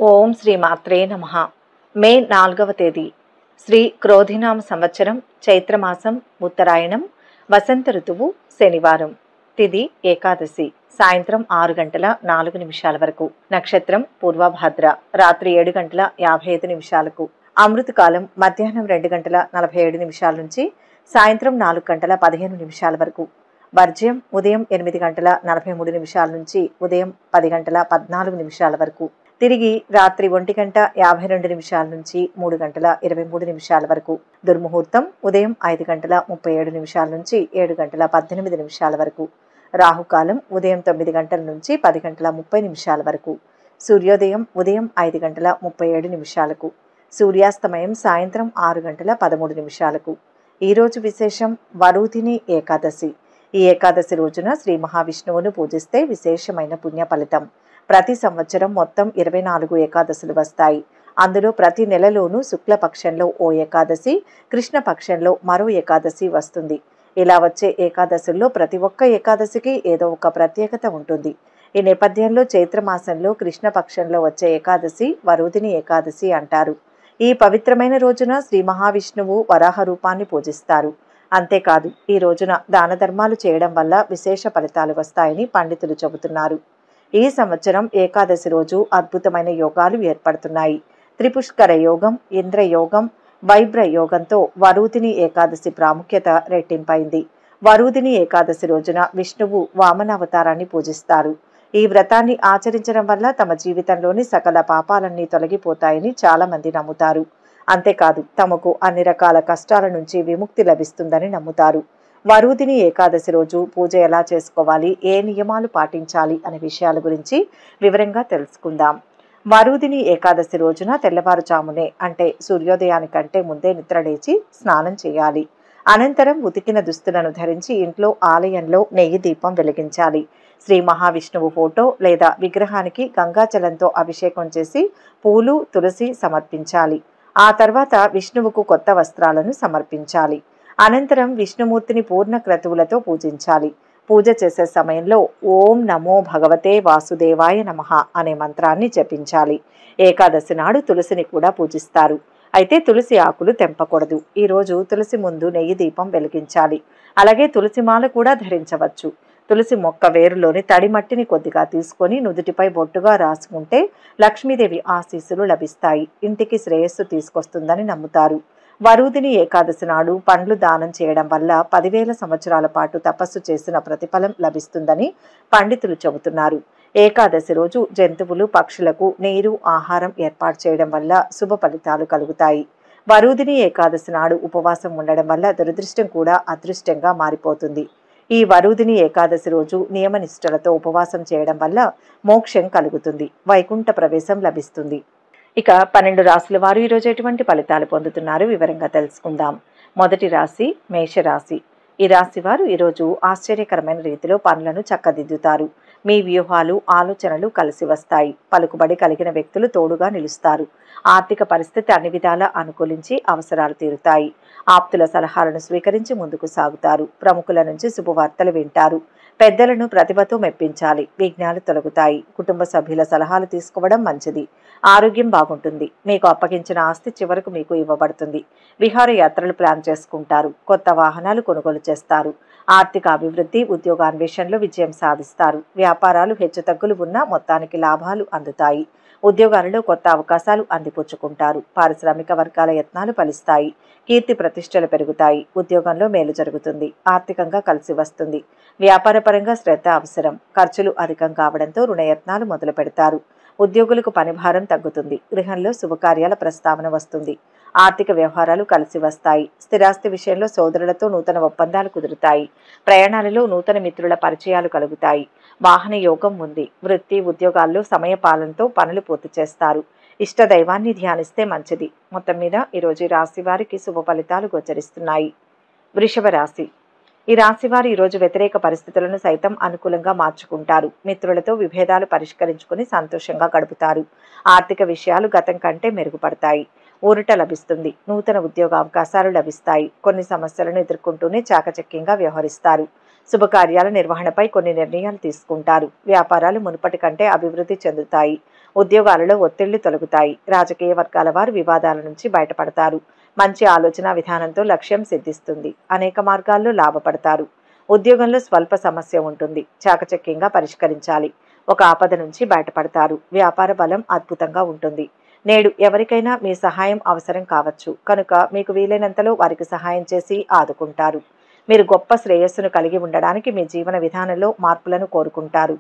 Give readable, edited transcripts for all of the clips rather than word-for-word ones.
ఓం శ్రీ మాత్రే నమః. మే 4వ తేదీ శ్రీ క్రోధినామ సంవత్సరం చైత్రమాసం ఉత్తరాయణం వసంత ఋతువు శనివారం. తిథి ఏకాదశి. సాయంత్రం 6 గంటల 4 నిమిషాల వరకు. నక్షత్రం పూర్వభాద్ర. రాత్రి 7 గంటల 55 నిమిషాలకు. అమృతకాలం మధ్యాహ్నం 2 గంటల 47 నిమిషాల నుంచి సాయంత్రం 4 గంటల 15 నిమిషాల వరకు. వర్జ్యం ఉదయం 8 గంటల 43 నిమిషాల నుంచి ఉదయం 10 గంటల 14 నిమిషాల వరకు. తిరిగి రాత్రి 1 గంట 52 నిమిషాల నుంచి 3 గంటల 23 నిమిషాల వరకు. దుర్ముహూర్తం ఉదయం 5 గంటల 37 నిమిషాల నుంచి 7 గంటల 18 నిమిషాల వరకు. రాహుకాలం ఉదయం 9 గంటల నుంచి 10 గంటల 30 నిమిషాల వరకు. సూర్యోదయం ఉదయం 5 గంటల 37 నిమిషాలకు. సూర్యాస్తమయం సాయంత్రం 6 గంటల 13 నిమిషాలకు. ఈరోజు విశేషం వరూధిని ఏకాదశి. ఈ ఏకాదశి రోజున శ్రీ మహావిష్ణువును పూజిస్తే విశేషమైన పుణ్య ఫలితం. ప్రతి సంవత్సరం మొత్తం 24 ఏకాదశులు వస్తాయి. అందులో ప్రతి నెలలోనూ శుక్లపక్షంలో ఓ ఏకాదశి, కృష్ణపక్షంలో మరో ఏకాదశి వస్తుంది. ఇలా వచ్చే ఏకాదశుల్లో ప్రతి ఒక్క ఏకాదశికి ఏదో ఒక ప్రత్యేకత ఉంటుంది. ఈ నేపథ్యంలో చైత్రమాసంలో కృష్ణపక్షంలో వచ్చే ఏకాదశి వరూధిని ఏకాదశి అంటారు. ఈ పవిత్రమైన రోజున శ్రీ మహావిష్ణువు వరాహ రూపాన్ని పూజిస్తారు. అంతేకాదు ఈ రోజున దాన ధర్మాలు చేయడం వల్ల విశేష ఫలితాలు వస్తాయని పండితులు చెబుతున్నారు. ఈ సంవత్సరం ఏకాదశి రోజు అద్భుతమైన యోగాలు ఏర్పడుతున్నాయి. త్రిపుష్కర యోగం, ఇంద్రయోగం, వైబ్ర యోగంతో వరూధిని ఏకాదశి ప్రాముఖ్యత రెట్టింపైంది. వరూధిని ఏకాదశి రోజున విష్ణువు వామనావతారాన్ని పూజిస్తారు. ఈ వ్రతాన్ని ఆచరించడం వల్ల తమ జీవితంలోని సకల పాపాలన్నీ తొలగిపోతాయని చాలా మంది నమ్ముతారు. అంతేకాదు తమకు అన్ని రకాల కష్టాల నుంచి విముక్తి లభిస్తుందని నమ్ముతారు. వరూధిని ఏకాదశి రోజు పూజ ఎలా చేసుకోవాలి, ఏ నియమాలు పాటించాలి అనే విషయాల గురించి వివరంగా తెలుసుకుందాం. వరూధిని ఏకాదశి రోజున తెల్లవారుజామునే అంటే సూర్యోదయానికంటే ముందే నిద్రలేచి స్నానం చేయాలి. అనంతరం ఉతికిన దుస్తులను ధరించి ఇంట్లో ఆలయంలో నెయ్యి దీపం వెలిగించాలి. శ్రీ మహావిష్ణువు ఫోటో లేదా విగ్రహానికి గంగాజలంతో అభిషేకం చేసి పూలు, తులసి సమర్పించాలి. ఆ తర్వాత విష్ణువుకు కొత్త వస్త్రాలను సమర్పించాలి. అనంతరం విష్ణుమూర్తిని పూర్ణ క్రతువులతో పూజించాలి. పూజ చేసే సమయంలో ఓం నమో భగవతే వాసుదేవాయ నమః అనే మంత్రాన్ని జపించాలి. ఏకాదశి నాడు తులసిని కూడా పూజిస్తారు. అయితే తులసి ఆకులు తెంపకూడదు. ఈరోజు తులసి ముందు నెయ్యి దీపం వెలిగించాలి. అలాగే తులసి మాల కూడా ధరించవచ్చు. తులసి మొక్క వేరులోని తడి మట్టిని కొద్దిగా తీసుకొని నుదుటిపై బొట్టుగా రాసుకుంటే లక్ష్మీదేవి ఆశీస్సులు లభిస్తాయి. ఇంటికి శ్రేయస్సు తీసుకొస్తుందని నమ్ముతారు. వరూధిని ఏకాదశి నాడు పండ్లు దానం చేయడం వల్ల 10,000 సంవత్సరాల పాటు తపస్సు చేసిన ప్రతిఫలం లభిస్తుందని పండితులు చెబుతున్నారు. ఏకాదశి రోజు జంతువులు, పక్షులకు నీరు, ఆహారం ఏర్పాటు చేయడం వల్ల శుభ ఫలితాలు కలుగుతాయి. వరూధిని ఏకాదశి నాడు ఉపవాసం ఉండడం వల్ల దురదృష్టం కూడా అదృష్టంగా మారిపోతుంది. ఈ వరూధిని ఏకాదశి రోజు నియమనిష్టలతో ఉపవాసం చేయడం వల్ల మోక్షం కలుగుతుంది, వైకుంఠ ప్రవేశం లభిస్తుంది. ఇక 12 రాశుల వారు ఈరోజు ఎటువంటి ఫలితాలు పొందుతున్నారు వివరంగా తెలుసుకుందాం. మొదటి రాశి మేషరాశి. ఈ రాశి వారు ఈరోజు ఆశ్చర్యకరమైన రీతిలో పనులను చక్కదిద్దుతారు. మీ వ్యూహాలు, ఆలోచనలు కలిసి వస్తాయి. పలుకుబడి కలిగిన వ్యక్తులు తోడుగా నిలుస్తారు. ఆర్థిక పరిస్థితి అన్ని విధాలా అనుకూలించి అవసరాలు తీరుతాయి. ఆప్తుల సలహాలను స్వీకరించి ముందుకు సాగుతారు. ప్రముఖుల నుంచి శుభవార్తలు వింటారు. పెద్దలను ప్రతిభతో మెప్పించాలి. విఘ్నాలు తొలగుతాయి. కుటుంబ సభ్యుల సలహాలు తీసుకోవడం మంచిది. ఆరోగ్యం బాగుంటుంది. మీకు అప్పగించిన ఆస్తి చివరకు మీకు ఇవ్వబడుతుంది. విహారయాత్రలు ప్లాన్ చేసుకుంటారు. కొత్త వాహనాలు కొనుగోలు చేస్తారు. ఆర్థిక అభివృద్ధి, ఉద్యోగాన్వేషణలో విజయం సాధిస్తారు. వ్యాపారాలు హెచ్చుతగ్గులు ఉన్నా మొత్తానికి లాభాలు అందుతాయి. ఉద్యోగాలలో కొత్త అవకాశాలు అందిపుచ్చుకుంటారు. పారిశ్రామిక వర్గాల యత్నాలు ఫలిస్తాయి. కీర్తి ప్రతిష్టలు పెరుగుతాయి. ఉద్యోగంలో మేలు జరుగుతుంది. ఆర్థికంగా కలిసి వస్తుంది. వ్యాపారపరంగా శ్రద్ధ అవసరం. ఖర్చులు అధికం కావడంతో రుణయత్నాలు మొదలు పెడతారు. ఉద్యోగులకు పనిభారం తగ్గుతుంది. గృహంలో శుభకార్యాల ప్రస్తావన వస్తుంది. ఆర్థిక వ్యవహారాలు కలిసి వస్తాయి. స్థిరాస్తి విషయంలో సోదరులతో నూతన ఒప్పందాలు కుదురుతాయి. ప్రయాణాలలో నూతన మిత్రుల పరిచయాలు కలుగుతాయి. వాహన యోగం ఉంది. వృత్తి, ఉద్యోగాల్లో సమయ పాలనతో పనులు పూర్తి చేస్తారు. ఇష్ట దైవాన్ని ధ్యానిస్తే మంచిది. మొత్తం మీద ఈరోజు ఈ రాశి వారికి శుభ ఫలితాలు గోచరిస్తున్నాయి. వృషభ రాశి. ఈ రాశివారు ఈరోజు వ్యతిరేక పరిస్థితులను సైతం అనుకూలంగా మార్చుకుంటారు. మిత్రులతో విభేదాలు పరిష్కరించుకుని సంతోషంగా గడుపుతారు. ఆర్థిక విషయాలు గతం కంటే మెరుగుపడతాయి. ఊరట లభిస్తుంది. నూతన ఉద్యోగ అవకాశాలు లభిస్తాయి. కొన్ని సమస్యలను ఎదుర్కొంటూనే చాకచక్యంగా వ్యవహరిస్తారు. శుభకార్యాల నిర్వహణపై కొన్ని నిర్ణయాలు తీసుకుంటారు. వ్యాపారాలు మునుపటి కంటే అభివృద్ధి చెందుతాయి. ఉద్యోగాలలో ఒత్తిళ్లు తొలగుతాయి. రాజకీయ వర్గాల వారు వివాదాల నుంచి బయటపడతారు. మంచి ఆలోచన విధానంతో లక్ష్యం సిద్ధిస్తుంది. అనేక మార్గాల్లో లాభపడతారు. ఉద్యోగంలో స్వల్ప సమస్య ఉంటుంది. చాకచక్యంగా పరిష్కరించాలి. ఒక ఆపద నుంచి బయటపడతారు. వ్యాపార బలం అద్భుతంగా ఉంటుంది. నేడు ఎవరికైనా మీ సహాయం అవసరం కావచ్చు. కనుక మీకు వీలైనంతలో వారికి సహాయం చేసి ఆదుకుంటారు. మీరు గొప్ప శ్రేయస్సును కలిగి ఉండడానికి మీ జీవన విధానంలో మార్పులను కోరుకుంటారు.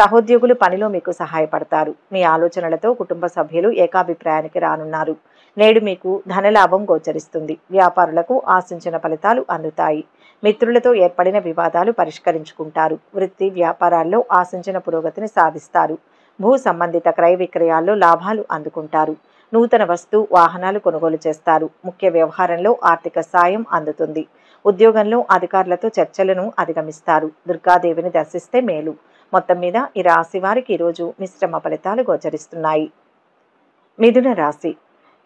సహోద్యోగులు పనిలో మీకు సహాయపడతారు. మీ ఆలోచనలతో కుటుంబ సభ్యులు ఏకాభిప్రాయానికి రానున్నారు. నేడు మీకు ధనలాభం గోచరిస్తుంది. వ్యాపారులకు ఆశించిన ఫలితాలు అందుతాయి. మిత్రులతో ఏర్పడిన వివాదాలు పరిష్కరించుకుంటారు. వృత్తి వ్యాపారాల్లో ఆశించిన పురోగతిని సాధిస్తారు. భూ సంబంధిత క్రయ విక్రయాల్లో లాభాలు అందుకుంటారు. నూతన వస్తు వాహనాలు కొనుగోలు చేస్తారు. ముఖ్య వ్యవహారంలో ఆర్థిక సాయం అందుతుంది. ఉద్యోగంలో అధికారులతో చర్చలను అధిగమిస్తారు. దుర్గాదేవిని దర్శిస్తే మేలు. మొత్తం మీద ఈ రాశి వారికి ఈరోజు మిశ్రమ ఫలితాలు గోచరిస్తున్నాయి. మిథున రాశి.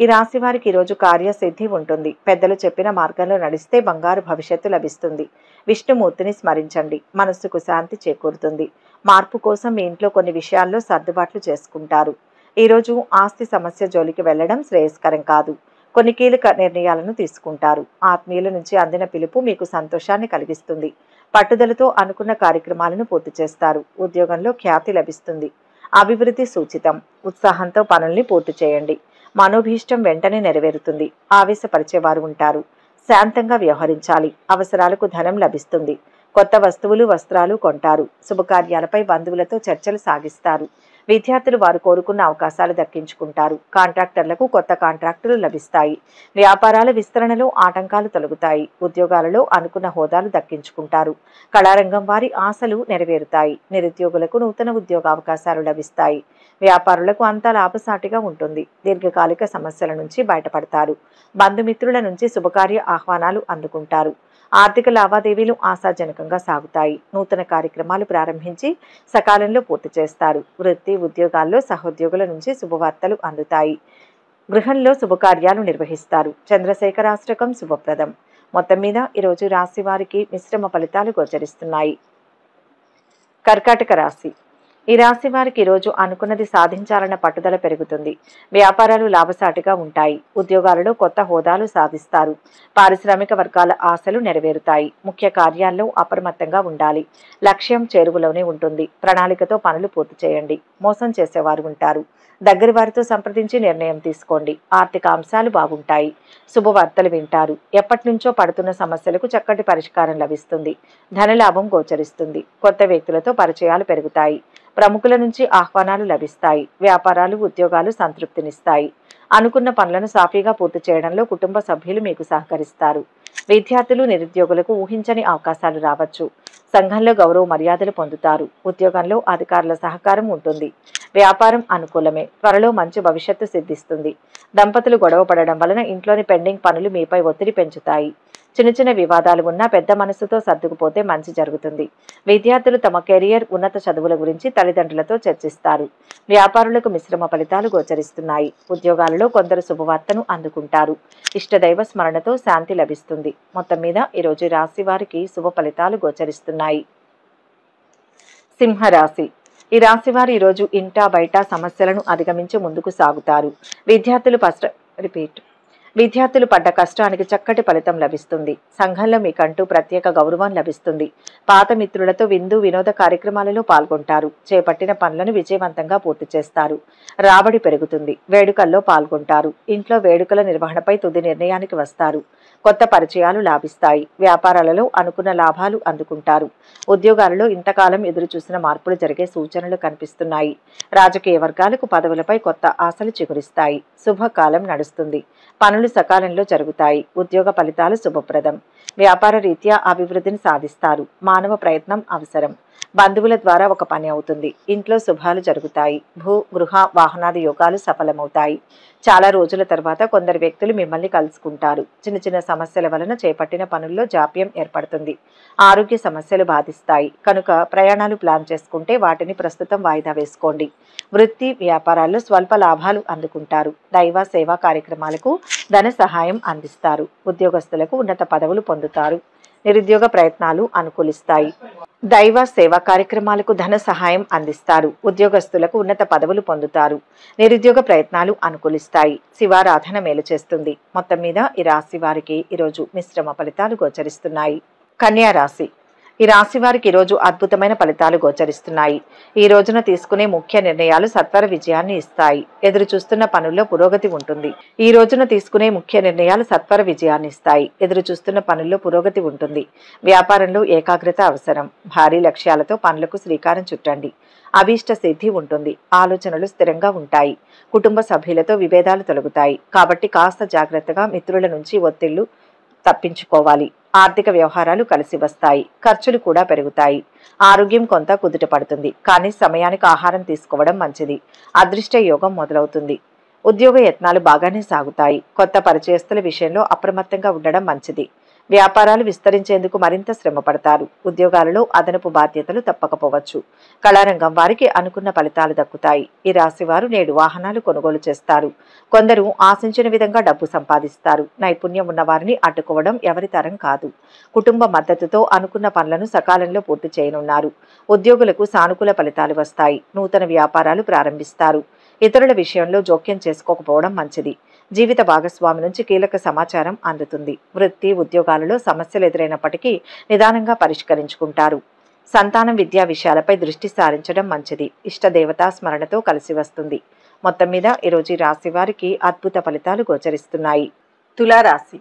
ఈ రాశి వారికి ఈరోజు కార్యసిద్ధి ఉంటుంది. పెద్దలు చెప్పిన మార్గంలో నడిస్తే బంగారు భవిష్యత్తు లభిస్తుంది. విష్ణుమూర్తిని స్మరించండి. మనస్సుకు శాంతి చేకూరుతుంది. మార్పు కోసం మీ ఇంట్లో కొన్ని విషయాల్లో సర్దుబాట్లు చేసుకుంటారు. ఈరోజు ఆస్తి సమస్య జోలికి వెళ్లడం శ్రేయస్కరం కాదు. కొన్ని కీలక నిర్ణయాలను తీసుకుంటారు. ఆత్మీయుల నుంచి అందిన పిలుపు మీకు సంతోషాన్ని కలిగిస్తుంది. పట్టుదలతో అనుకున్న కార్యక్రమాలను పూర్తి చేస్తారు. ఉద్యోగంలో ఖ్యాతి లభిస్తుంది. అభివృద్ధి సూచితం. ఉత్సాహంతో పనుల్ని పూర్తి చేయండి. మనోభీష్టం వెంటనే నెరవేరుతుంది. ఆవేశపరిచేవారు ఉంటారు. శాంతంగా వ్యవహరించాలి. అవసరాలకు ధనం లభిస్తుంది. కొత్త వస్తువులు వస్త్రాలు కొంటారు. శుభకార్యాలపై బంధువులతో చర్చలు సాగిస్తారు. విద్యార్థులు వారు కోరుకున్న అవకాశాలు దక్కించుకుంటారు. కాంట్రాక్టర్లకు కొత్త కాంట్రాక్టులు లభిస్తాయి. వ్యాపారాల విస్తరణలో ఆటంకాలు తొలగుతాయి. ఉద్యోగాలలో అనుకున్న హోదాలు దక్కించుకుంటారు. కళారంగం వారి ఆశలు నెరవేరుతాయి. నిరుద్యోగులకు నూతన ఉద్యోగ అవకాశాలు లభిస్తాయి. వ్యాపారులకు అంతా లాభసాటిగా ఉంటుంది. దీర్ఘకాలిక సమస్యల నుంచి బయటపడతారు. బంధుమిత్రుల నుంచి శుభకార్య ఆహ్వానాలు అందుకుంటారు. ఆర్థిక లావాదేవీలు ఆశాజనకంగా సాగుతాయి. నూతన కార్యక్రమాలు ప్రారంభించి సకాలంలో పూర్తి చేస్తారు. వృత్తి ఉద్యోగాల్లో సహోద్యోగుల నుంచి శుభవార్తలు అందుతాయి. గృహంలో శుభకార్యాలు నిర్వహిస్తారు. చంద్రశేఖరాష్టకం శుభప్రదం. మొత్తం మీద ఈరోజు రాశి వారికి మిశ్రమ ఫలితాలు గోచరిస్తున్నాయి. కర్కాటక రాశి. ఈ రాశి వారికి ఈరోజు అనుకున్నది సాధించాలన్న పట్టుదల పెరుగుతుంది. వ్యాపారాలు లాభసాటిగా ఉంటాయి. ఉద్యోగాలలో కొత్త హోదాలు సాధిస్తారు. పారిశ్రామిక వర్గాల ఆశలు నెరవేరుతాయి. ముఖ్య కార్యాల్లో అప్రమత్తంగా ఉండాలి. లక్ష్యం చేరువలోనే ఉంటుంది. ప్రణాళికతో పనులు పూర్తి చేయండి. మోసం చేసేవారు ఉంటారు. దగ్గరి వారితో సంప్రదించి నిర్ణయం తీసుకోండి. ఆర్థిక అంశాలు బాగుంటాయి. శుభవార్తలు వింటారు. ఎప్పటి నుంచో పడుతున్న సమస్యలకు చక్కటి పరిష్కారం లభిస్తుంది. ధనలాభం గోచరిస్తుంది. కొత్త వ్యక్తులతో పరిచయాలు పెరుగుతాయి. ప్రముఖుల నుంచి ఆహ్వానాలు లభిస్తాయి. వ్యాపారాలు ఉద్యోగాలు సంతృప్తినిస్తాయి. అనుకున్న పనులను సాఫీగా పూర్తి చేయడంలో కుటుంబ సభ్యులు మీకు సహకరిస్తారు. విద్యార్థులు నిరుద్యోగులకు ఊహించని అవకాశాలు రావచ్చు. సంఘంలో గౌరవ మర్యాదలు పొందుతారు. ఉద్యోగంలో అధికారుల సహకారం ఉంటుంది. వ్యాపారం అనుకూలమే. త్వరలో మంచి భవిష్యత్తు సిద్ధిస్తుంది. దంపతులు గొడవ పడడం వలన ఇంట్లోని పెండింగ్ పనులు మీపై ఒత్తిడి పెంచుతాయి. చిన్న చిన్న వివాదాలు ఉన్నా పెద్ద మనసుతో సర్దుకుపోతే మంచి జరుగుతుంది. విద్యార్థులు తమ కెరియర్ ఉన్నత చదువుల గురించి తల్లిదండ్రులతో చర్చిస్తారు. వ్యాపారులకు మిశ్రమ ఫలితాలు గోచరిస్తున్నాయి. ఉద్యోగాలలో కొందరు శుభవార్తను అందుకుంటారు. ఇష్టదైవ స్మరణతో శాంతి లభిస్తుంది. మొత్తం మీద ఈరోజు రాశి వారికి శుభ ఫలితాలు గోచరిస్తున్నాయి. సింహరాశి. ఈ రాశి వారు ఈరోజు ఇంటా బయట సమస్యలను అధిగమించి ముందుకు సాగుతారు. విద్యార్థులు పడ్డ కష్టానికి చక్కటి ఫలితం లభిస్తుంది. సంఘంలో మీకంటూ ప్రత్యేక గౌరవం లభిస్తుంది. పాత మిత్రులతో విందు వినోద కార్యక్రమాలలో పాల్గొంటారు. చేపట్టిన పనులను విజయవంతంగా పూర్తి చేస్తారు. రాబడి పెరుగుతుంది. వేడుకల్లో పాల్గొంటారు. ఇంట్లో వేడుకల నిర్వహణపై తుది నిర్ణయానికి వస్తారు. కొత్త పరిచయాలు లాభిస్తాయి. వ్యాపారాలలో అనుకున్న లాభాలు అందుకుంటారు. ఉద్యోగాలలో ఇంతకాలం ఎదురు చూసిన మార్పులు జరిగే సూచనలు కనిపిస్తున్నాయి. రాజకీయ వర్గాలకు పదవులపై కొత్త ఆశలు చిగురిస్తాయి. శుభకాలం నడుస్తుంది. పనులు సకాలంలో జరుగుతాయి. ఉద్యోగ ఫలితాలు శుభప్రదం. వ్యాపార రీత్యా అభివృద్ధిని సాధిస్తారు. మానవ ప్రయత్నం అవసరం. బంధువుల ద్వారా ఒక పని అవుతుంది. ఇంట్లో శుభాలు జరుగుతాయి. భూ గృహ వాహనాది యోగాలు సఫలమవుతాయి. చాలా రోజుల తర్వాత కొందరు వ్యక్తులు మిమ్మల్ని కలుసుకుంటారు. చిన్న చిన్న సమస్యల వలన చేపట్టిన పనుల్లో జాప్యం ఏర్పడుతుంది. ఆరోగ్య సమస్యలు బాధిస్తాయి. కనుక ప్రయాణాలు ప్లాన్ చేసుకుంటే వాటిని ప్రస్తుతం వాయిదా వేసుకోండి. వృత్తి వ్యాపారాల్లో స్వల్ప లాభాలు అందుకుంటారు. దైవ సేవా కార్యక్రమాలకు ధన సహాయం అందిస్తారు. ఉద్యోగస్తులకు ఉన్నత పదవులు పొందుతారు. నిరుద్యోగ ప్రయత్నాలు అనుకూలిస్తాయి. దైవ సేవా కార్యక్రమాలకు ధన సహాయం అందిస్తారు. ఉద్యోగస్తులకు ఉన్నత పదవులు పొందుతారు. నిరుద్యోగ ప్రయత్నాలు అనుకూలిస్తాయి. శివారాధన మేలు చేస్తుంది. మొత్తం మీద ఈ రాశి వారికి ఈరోజు మిశ్రమ ఫలితాలు గోచరిస్తున్నాయి. కన్యా రాశి. ఈ రాశి వారికి ఈరోజు అద్భుతమైన ఫలితాలు గోచరిస్తున్నాయి. ఈ రోజున తీసుకునే ముఖ్య నిర్ణయాలు సత్వర విజయాన్ని ఇస్తాయి. ఎదురు చూస్తున్న పనుల్లో పురోగతి ఉంటుంది. ఈ రోజున తీసుకునే ముఖ్య నిర్ణయాలు సత్వర విజయాన్ని ఇస్తాయి. ఎదురు చూస్తున్న పనుల్లో పురోగతి ఉంటుంది. వ్యాపారంలో ఏకాగ్రత అవసరం. భారీ లక్ష్యాలతో పనులకు శ్రీకారం చుట్టండి. అభీష్ట సిద్ధి ఉంటుంది. ఆలోచనలు స్థిరంగా ఉంటాయి. కుటుంబ సభ్యులతో విభేదాలు తొలగుతాయి. కాబట్టి కాస్త జాగ్రత్తగా మిత్రుల నుంచి ఒత్తిళ్లు తప్పించుకోవాలి. ఆర్థిక వ్యవహారాలు కలిసి వస్తాయి. ఖర్చులు కూడా పెరుగుతాయి. ఆరోగ్యం కొంత కుదుట పడుతుంది. కానీ సమయానికి ఆహారం తీసుకోవడం మంచిది. అదృష్ట యోగం మొదలవుతుంది. ఉద్యోగ యత్నాలు బాగానే సాగుతాయి. కొత్త పరిచయస్తుల విషయంలో అప్రమత్తంగా ఉండడం మంచిది. వ్యాపారాలు విస్తరించేందుకు మరింత శ్రమ పడతారు. ఉద్యోగాలలో అదనపు బాధ్యతలు తప్పకపోవచ్చు. కళారంగం వారికి అనుకున్న ఫలితాలు దక్కుతాయి. ఈ రాశి వారు నేడు వాహనాలు కొనుగోలు చేస్తారు. కొందరు ఆశించిన విధంగా డబ్బు సంపాదిస్తారు. నైపుణ్యం ఉన్న వారిని అడ్డుకోవడం ఎవరి తరం కాదు. కుటుంబ మద్దతుతో అనుకున్న పనులను సకాలంలో పూర్తి చేయనున్నారు. ఉద్యోగులకు సానుకూల ఫలితాలు వస్తాయి. నూతన వ్యాపారాలు ప్రారంభిస్తారు. ఇతరుల విషయంలో జోక్యం చేసుకోకపోవడం మంచిది. జీవిత భాగస్వామి నుంచి కీలక సమాచారం అందుతుంది. వృత్తి ఉద్యోగాలలో సమస్యలు ఎదురైనప్పటికీ నిదానంగా పరిష్కరించుకుంటారు. సంతానం విద్యా విషయాలపై దృష్టి సారించడం మంచిది. ఇష్ట దేవతా స్మరణతో కలిసి వస్తుంది. మొత్తం మీద ఈరోజు రాశి వారికి అద్భుత ఫలితాలు గోచరిస్తున్నాయి. తులారాశి.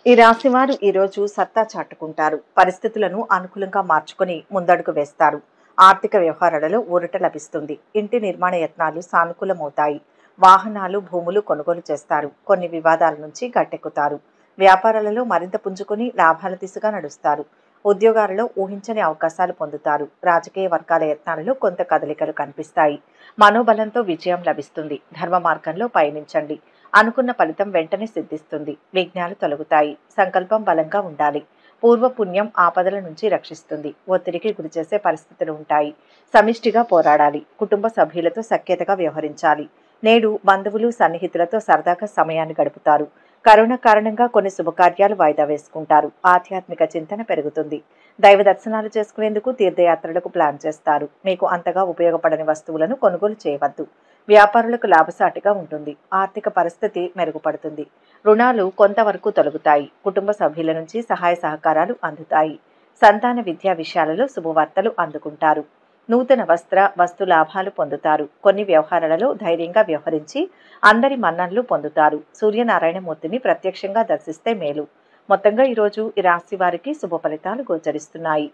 ఈ రాశి వారు ఈరోజు సత్తా చాటుకుంటారు. పరిస్థితులను అనుకూలంగా మార్చుకొని ముందడుగు వేస్తారు. ఆర్థిక వ్యవహారాలలో ఊరట లభిస్తుంది. ఇంటి నిర్మాణ యత్నాలు సానుకూలమవుతాయి. వాహనాలు భూములు కొనుగోలు చేస్తారు. కొన్ని వివాదాల నుంచి గట్టెక్కుతారు. వ్యాపారాలలో మరింత పుంజుకొని లాభాల దిశగా నడుస్తారు. ఉద్యోగాలలో ఊహించని అవకాశాలు పొందుతారు. రాజకీయ వర్గాల యత్నాలలో కొంత కదలికలు కనిపిస్తాయి. మనోబలంతో విజయం లభిస్తుంది. ధర్మ మార్గంలో పయనించండి. అనుకున్న ఫలితం వెంటనే సిద్ధిస్తుంది. విఘ్నాలు తొలగుతాయి. సంకల్పం బలంగా ఉండాలి. పూర్వపుణ్యం ఆపదల నుంచి రక్షిస్తుంది. ఒత్తిడికి గురిచేసే పరిస్థితులు ఉంటాయి. సమిష్టిగా పోరాడాలి. కుటుంబ సభ్యులతో సఖ్యతగా వ్యవహరించాలి. నేడు బంధువులు సన్నిహితులతో సరదాగా సమయాన్ని గడుపుతారు. కరోనా కారణంగా కొన్ని శుభకార్యాలు వాయిదా వేసుకుంటారు. ఆధ్యాత్మిక చింతన పెరుగుతుంది. దైవ దర్శనాలు చేసుకునేందుకు తీర్థయాత్రలకు ప్లాన్ చేస్తారు. మీకు అంతగా ఉపయోగపడని వస్తువులను కొనుగోలు చేయవద్దు. వ్యాపారులకు లాభసాటిగా ఉంటుంది. ఆర్థిక పరిస్థితి మెరుగుపడుతుంది. రుణాలు కొంతవరకు తొలగుతాయి. కుటుంబ సభ్యుల నుంచి సహాయ సహకారాలు అందుతాయి. సంతాన విద్యా విషయాలలో శుభవార్తలు అందుకుంటారు. నూతన వస్తు లాభాలు పొందుతారు. కొన్ని వ్యవహారాలలో ధైర్యంగా వ్యవహరించి అందరి మన్ననలు పొందుతారు. సూర్యనారాయణమూర్తిని ప్రత్యక్షంగా దర్శిస్తే మేలు. మొత్తంగా ఈరోజు ఈ రాశి వారికి శుభ ఫలితాలు గోచరిస్తున్నాయి.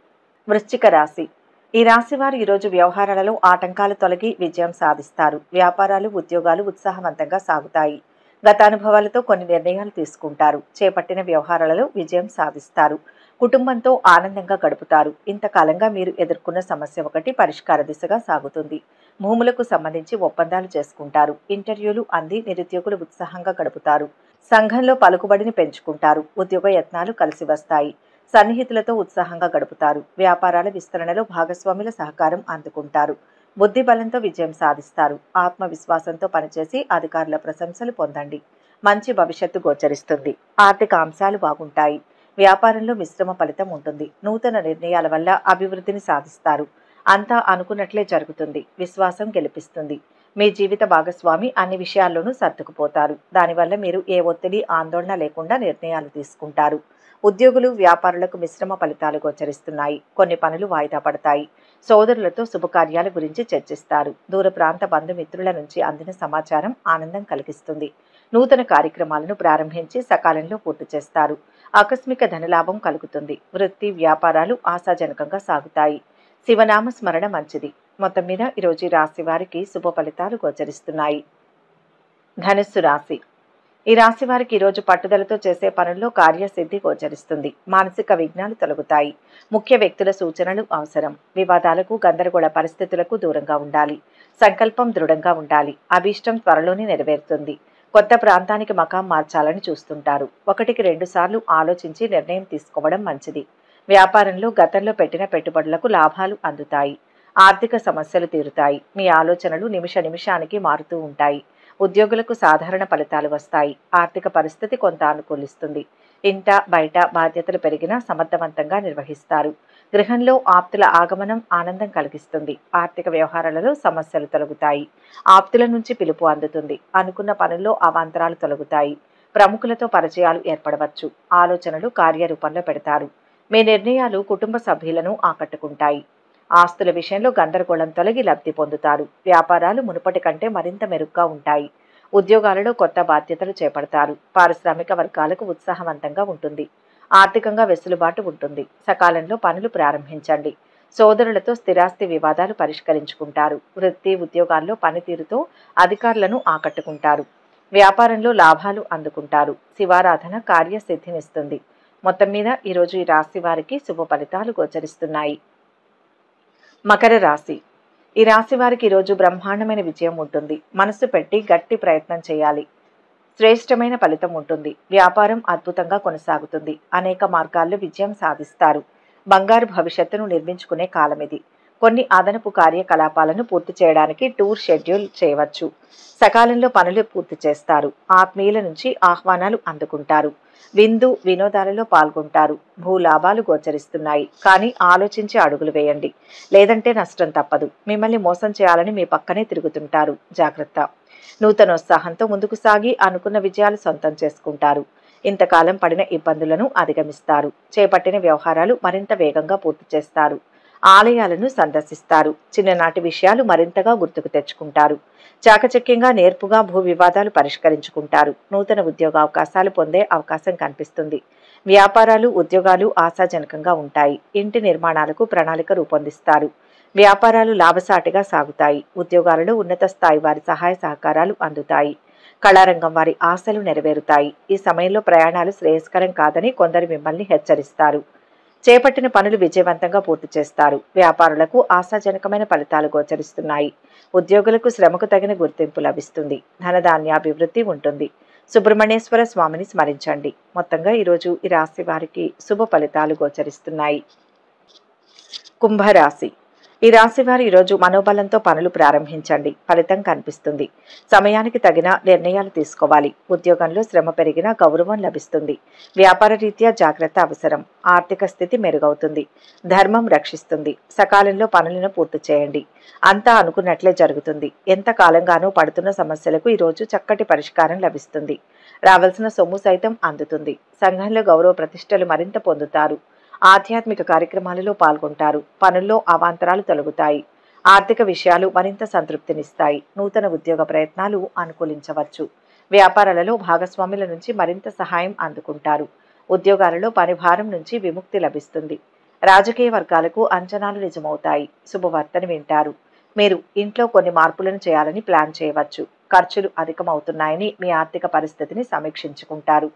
వృశ్చిక రాశి. ఈ రాశి వారు ఈరోజు వ్యవహారాలలో ఆటంకాలు తొలగి విజయం సాధిస్తారు. వ్యాపారాలు ఉద్యోగాలు ఉత్సాహవంతంగా సాగుతాయి. గత అనుభవాలతో కొన్ని నిర్ణయాలు తీసుకుంటారు. చేపట్టిన వ్యవహారాలలో విజయం సాధిస్తారు. కుటుంబంతో ఆనందంగా గడుపుతారు. ఇంతకాలంగా మీరు ఎదుర్కొన్న సమస్య ఒకటి పరిష్కార దిశగా సాగుతుంది. భూములకు సంబంధించి ఒప్పందాలు చేసుకుంటారు. ఇంటర్వ్యూలు అంది నిరుద్యోగులు ఉత్సాహంగా గడుపుతారు. సంఘంలో పలుకుబడిని పెంచుకుంటారు. ఉద్యోగ యత్నాలు కలిసి వస్తాయి. సన్నిహితులతో ఉత్సాహంగా గడుపుతారు. వ్యాపారాల విస్తరణలో భాగస్వాముల సహకారం అందుకుంటారు. బుద్ధి బలంతో విజయం సాధిస్తారు. ఆత్మవిశ్వాసంతో పనిచేసి అధికారుల ప్రశంసలు పొందండి. మంచి భవిష్యత్తు గోచరిస్తుంది. ఆర్థిక అంశాలు బాగుంటాయి. వ్యాపారంలో మిశ్రమ ఫలితం ఉంటుంది. నూతన నిర్ణయాల వల్ల అభివృద్ధిని సాధిస్తారు. అంతా అనుకున్నట్లే జరుగుతుంది. విశ్వాసం గెలిపిస్తుంది. మీ జీవిత భాగస్వామి అన్ని విషయాల్లోనూ సర్దుకుపోతారు. దానివల్ల మీరు ఏ ఒత్తిడి ఆందోళన లేకుండా నిర్ణయాలు తీసుకుంటారు. ఉద్యోగులు వ్యాపారులకు మిశ్రమ ఫలితాలు గోచరిస్తున్నాయి. కొన్ని పనులు వాయిదా పడతాయి. సోదరులతో శుభకార్యాల గురించి చర్చిస్తారు. దూర ప్రాంత బంధుమిత్రుల నుంచి అందిన సమాచారం ఆనందం కలిగిస్తుంది. నూతన కార్యక్రమాలను ప్రారంభించి సకాలంలో పూర్తి చేస్తారు. ఆకస్మిక ధనలాభం కలుగుతుంది. వృత్తి వ్యాపారాలు ఆశాజనకంగా సాగుతాయి. శివనామ స్మరణ మంచిది. మొత్తం మీద ఈరోజు రాశి వారికి శుభ ఫలితాలు గోచరిస్తున్నాయి. ధనుస్సు రాశి. ఈ రాశి వారికి ఈరోజు పట్టుదలతో చేసే పనుల్లో కార్యసిద్ధి గోచరిస్తుంది. మానసిక విఘ్నాలు తొలగుతాయి. ముఖ్య వ్యక్తుల సూచనలు అవసరం. వివాదాలకు గందరగోళ పరిస్థితులకు దూరంగా ఉండాలి. సంకల్పం దృఢంగా ఉండాలి. అభీష్టం త్వరలోనే నెరవేరుతుంది. కొత్త ప్రాంతానికి మకాం మార్చాలని చూస్తుంటారు. 1-2 సార్లు ఆలోచించి నిర్ణయం తీసుకోవడం మంచిది. వ్యాపారంలో గతంలో పెట్టిన పెట్టుబడులకు లాభాలు అందుతాయి. ఆర్థిక సమస్యలు తీరుతాయి. మీ ఆలోచనలు నిమిషానికి మారుతూ ఉంటాయి. ఉద్యోగులకు సాధారణ ఫలితాలు వస్తాయి. ఆర్థిక పరిస్థితి కొంత అనుకూలిస్తుంది. ఇంట బయట బాధ్యతలు పెరిగినా సమర్థవంతంగా నిర్వహిస్తారు. గృహంలో ఆప్తుల ఆగమనం ఆనందం కలిగిస్తుంది. ఆర్థిక వ్యవహారాలలో సమస్యలు తొలగుతాయి. ఆప్తుల నుంచి పిలుపు అందుతుంది. అనుకున్న పనుల్లో అవాంతరాలు తొలగుతాయి. ప్రముఖులతో పరిచయాలు ఏర్పడవచ్చు. ఆలోచనలు కార్యరూపంలో పెడతారు. మీ నిర్ణయాలు కుటుంబ సభ్యులను ఆకట్టుకుంటాయి. ఆస్తుల విషయంలో గందరగోళం తొలగి లబ్ధి పొందుతారు. వ్యాపారాలు మునుపటి కంటే మరింత మెరుగ్గా ఉంటాయి. ఉద్యోగాలలో కొత్త బాధ్యతలు చేపడతారు. పారిశ్రామిక వర్గాలకు ఉత్సాహవంతంగా ఉంటుంది. ఆర్థికంగా వెసులుబాటు ఉంటుంది. సకాలంలో పనులు ప్రారంభించండి. సోదరులతో స్థిరాస్తి వివాదాలు పరిష్కరించుకుంటారు. వృత్తి ఉద్యోగాల్లో పనితీరుతో అధికారులను ఆకట్టుకుంటారు. వ్యాపారంలో లాభాలు అందుకుంటారు. శివారాధన కార్యసిద్ధినిస్తుంది. మొత్తం మీద ఈరోజు ఈ రాశి వారికి శుభ ఫలితాలు గోచరిస్తున్నాయి. మకర రాశి. ఈ రాశి వారికి ఈరోజు బ్రహ్మాండమైన విజయం ఉంటుంది. మనసు పెట్టి గట్టి ప్రయత్నం చేయాలి. శ్రేష్టమైన ఫలితం ఉంటుంది. వ్యాపారం అద్భుతంగా కొనసాగుతుంది. అనేక మార్గాల్లో విజయం సాధిస్తారు. బంగారు భవిష్యత్తును నిర్మించుకునే కాలం ఇది. కొన్ని అదనపు కార్యకలాపాలను పూర్తి చేయడానికి టూర్ షెడ్యూల్ చేయవచ్చు. సకాలంలో పనులు పూర్తి చేస్తారు. ఆత్మీయుల నుంచి ఆహ్వానాలు అందుకుంటారు. విందు వినోదాలలో పాల్గొంటారు. భూలాభాలు గోచరిస్తున్నాయి. కానీ ఆలోచించి అడుగులు వేయండి, లేదంటే నష్టం తప్పదు. మిమ్మల్ని మోసం చేయాలని మీ పక్కనే తిరుగుతుంటారు. జాగ్రత్త. నూతనోత్సాహంతో ముందుకు సాగి అనుకున్న విజయాలు సొంతం చేసుకుంటారు. ఇంతకాలం పడిన ఇబ్బందులను అధిగమిస్తారు. చేపట్టిన వ్యవహారాలు మరింత వేగంగా పూర్తి చేస్తారు. ఆలయాలను సందర్శిస్తారు. చిన్ననాటి విషయాలు మరింతగా గుర్తుకు తెచ్చుకుంటారు. చాకచక్యంగా నేర్పుగా భూ వివాదాలు పరిష్కరించుకుంటారు. నూతన ఉద్యోగ అవకాశాలు పొందే అవకాశం కనిపిస్తుంది. వ్యాపారాలు ఉద్యోగాలు ఆశాజనకంగా ఉంటాయి. ఇంటి నిర్మాణాలకు ప్రణాళిక రూపొందిస్తారు. వ్యాపారాలు లాభసాటిగా సాగుతాయి. ఉద్యోగాలలో ఉన్నత స్థాయి వారి సహాయ సహకారాలు అందుతాయి. కళారంగం వారి ఆశలు నెరవేరుతాయి. ఈ సమయంలో ప్రయాణాలు శ్రేయస్కరం కాదని కొందరు మిమ్మల్ని హెచ్చరిస్తారు. చేపట్టిన పనులు విజయవంతంగా పూర్తి చేస్తారు. వ్యాపారులకు ఆశాజనకమైన ఫలితాలు గోచరిస్తున్నాయి. ఉద్యోగులకు శ్రమకు తగిన గుర్తింపు లభిస్తుంది. ధనధాన్యాభివృద్ధి ఉంటుంది. సుబ్రహ్మణ్యేశ్వర స్వామిని స్మరించండి. మొత్తంగా ఈరోజు ఈ రాశి వారికి శుభ ఫలితాలు గోచరిస్తున్నాయి. కుంభరాశి. ఈ రాశి వారు ఈరోజు మనోబలంతో పనులు ప్రారంభించండి. ఫలితం కనిపిస్తుంది. సమయానికి తగిన నిర్ణయాలు తీసుకోవాలి. ఉద్యోగంలో శ్రమ పెరిగినా గౌరవం లభిస్తుంది. వ్యాపార రీత్యా జాగ్రత్త అవసరం. ఆర్థిక స్థితి మెరుగవుతుంది. ధర్మం రక్షిస్తుంది. సకాలంలో పనులను పూర్తి చేయండి. అంతా అనుకున్నట్లే జరుగుతుంది. ఎంత కాలంగానూ పడుతున్న సమస్యలకు ఈరోజు చక్కటి పరిష్కారం లభిస్తుంది. రావాల్సిన సొమ్ము సైతం అందుతుంది. సంఘంలో గౌరవ ప్రతిష్టలు మరింత పొందుతారు. ఆధ్యాత్మిక కార్యక్రమాలలో పాల్గొంటారు. పనుల్లో అవాంతరాలు తొలగుతాయి. ఆర్థిక విషయాలు మరింత సంతృప్తినిస్తాయి. నూతన ఉద్యోగ ప్రయత్నాలు అనుకూలించవచ్చు. వ్యాపారాలలో భాగస్వాముల నుంచి మరింత సహాయం అందుకుంటారు. ఉద్యోగాలలో పనిభారం నుంచి విముక్తి లభిస్తుంది. రాజకీయ వర్గాలకు అంచనాలు నిజమవుతాయి. శుభవార్తను వింటారు. మీరు ఇంట్లో కొన్ని మార్పులను చేయాలని ప్లాన్ చేయవచ్చు. ఖర్చులు అధికమవుతున్నాయని మీ ఆర్థిక పరిస్థితిని సమీక్షించుకుంటారు.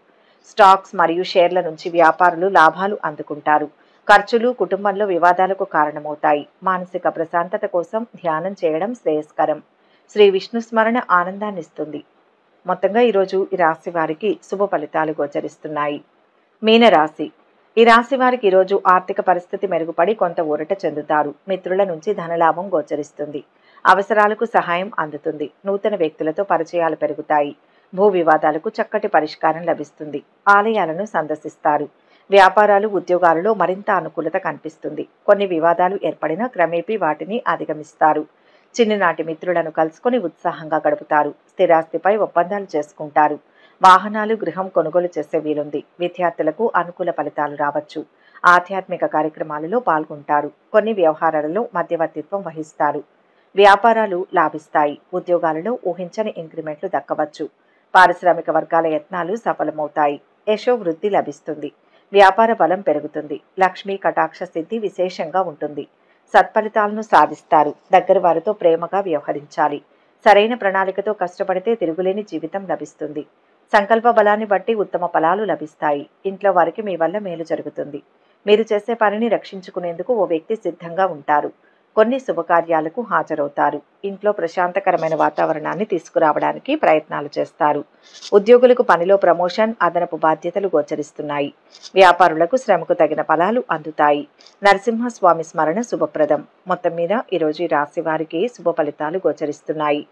స్టాక్స్ మరియు షేర్ల నుంచి వ్యాపారులు లాభాలు అందుకుంటారు. ఖర్చులు కుటుంబంలో వివాదాలకు కారణమవుతాయి. మానసిక ప్రశాంతత కోసం ధ్యానం చేయడం శ్రేయస్కరం. శ్రీ విష్ణు స్మరణ ఆనందాన్నిస్తుంది. మొత్తంగా ఈరోజు ఈ రాశి వారికి శుభ ఫలితాలు గోచరిస్తున్నాయి. మీనరాశి. ఈ రాశి వారికి ఈరోజు ఆర్థిక పరిస్థితి మెరుగుపడి కొంత ఊరట చెందుతారు. మిత్రుల నుంచి ధనలాభం గోచరిస్తుంది. అవసరాలకు సహాయం అందుతుంది. నూతన వ్యక్తులతో పరిచయాలు పెరుగుతాయి. భూ వివాదాలకు చక్కటి పరిష్కారం లభిస్తుంది. ఆలయాలను సందర్శిస్తారు. వ్యాపారాలు ఉద్యోగాలలో మరింత అనుకూలత కనిపిస్తుంది. కొన్ని వివాదాలు ఏర్పడినా క్రమేపీ వాటిని అధిగమిస్తారు. చిన్ననాటి మిత్రులను కలుసుకొని ఉత్సాహంగా గడుపుతారు. స్థిరాస్తిపై ఒప్పందాలు చేసుకుంటారు. వాహనాలు గృహం కొనుగోలు చేసే వీలుంది. విద్యార్థులకు అనుకూల ఫలితాలు రావచ్చు. ఆధ్యాత్మిక కార్యక్రమాలలో పాల్గొంటారు. కొన్ని వ్యవహారాలలో మధ్యవర్తిత్వం వహిస్తారు. వ్యాపారాలు లాభిస్తాయి. ఉద్యోగాలలో ఊహించని ఇంక్రిమెంట్లు దక్కవచ్చు. పారిశ్రామిక వర్గాల యత్నాలు సఫలమవుతాయి. యశో వృద్ధి లభిస్తుంది. వ్యాపార బలం పెరుగుతుంది. లక్ష్మీ కటాక్ష సిద్ధి విశేషంగా ఉంటుంది. సత్ఫలితాలను సాధిస్తారు. దగ్గర వారితో ప్రేమగా వ్యవహరించాలి. సరైన ప్రణాళికతో కష్టపడితే తిరుగులేని జీవితం లభిస్తుంది. సంకల్ప బలాన్ని బట్టి ఉత్తమ ఫలాలు లభిస్తాయి. ఇంట్లో వారికి మీ వల్ల మేలు జరుగుతుంది. మీరు చేసే పనిని రక్షించుకునేందుకు ఓ వ్యక్తి సిద్ధంగా ఉంటారు. కొన్ని శుభకార్యాలకు హాజరవుతారు. ఇంట్లో ప్రశాంతకరమైన వాతావరణాన్ని తీసుకురావడానికి ప్రయత్నాలు చేస్తారు. ఉద్యోగులకు పనిలో ప్రమోషన్, అదనపు బాధ్యతలు గోచరిస్తున్నాయి. వ్యాపారులకు శ్రమకు తగిన ఫలాలు అందుతాయి. నరసింహస్వామి స్మరణ శుభప్రదం. మొత్తం మీద ఈరోజు ఈ రాశి వారికి శుభ ఫలితాలు గోచరిస్తున్నాయి.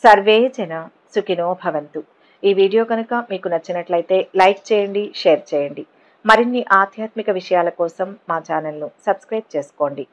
సర్వే జన సుఖినో భవంతు. ఈ వీడియో కనుక మీకు నచ్చినట్లయితే లైక్ చేయండి, షేర్ చేయండి. మరిన్ని ఆధ్యాత్మిక విషయాల కోసం మా ఛానల్ను సబ్స్క్రైబ్ చేసుకోండి.